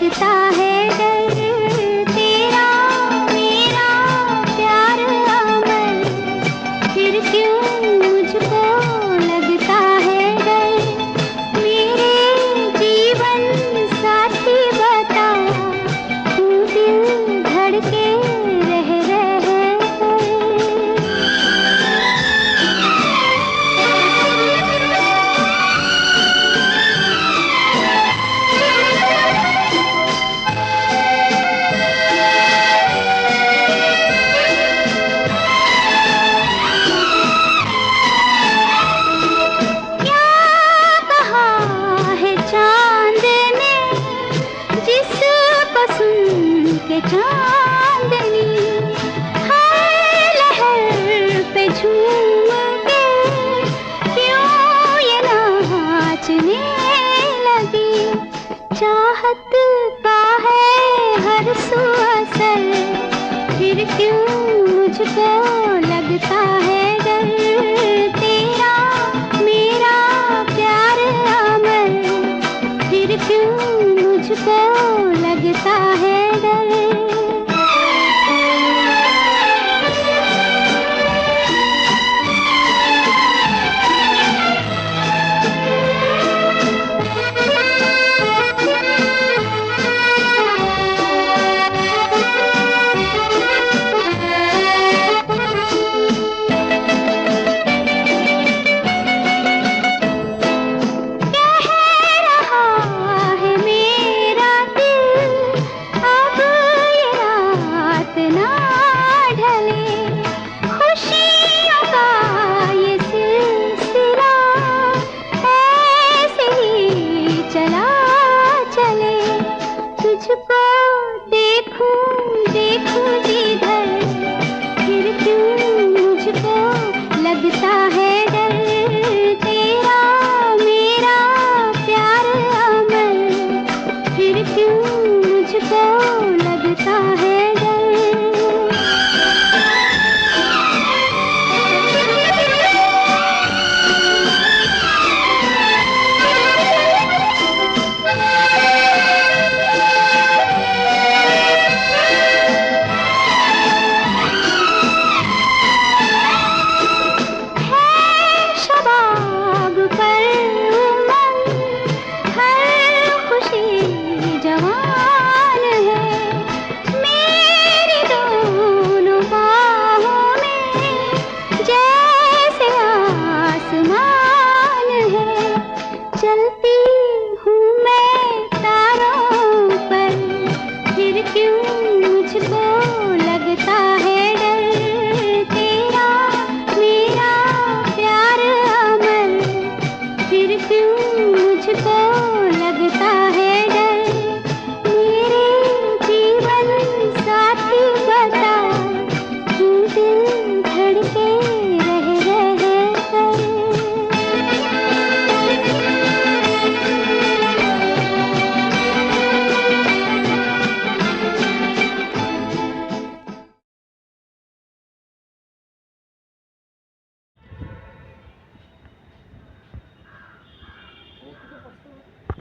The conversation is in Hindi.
लगता है डर, तेरा मेरा प्यार अमर, फिर क्यों मुझको लगता है डर। मेरे जीवन साथी बता, तू दिल धड़के रह के चांदनी, हर लहर पे झूम के क्यों ये नाचने लगी। चाहत का है हर सू असर, फिर क्यों मुझको लगता है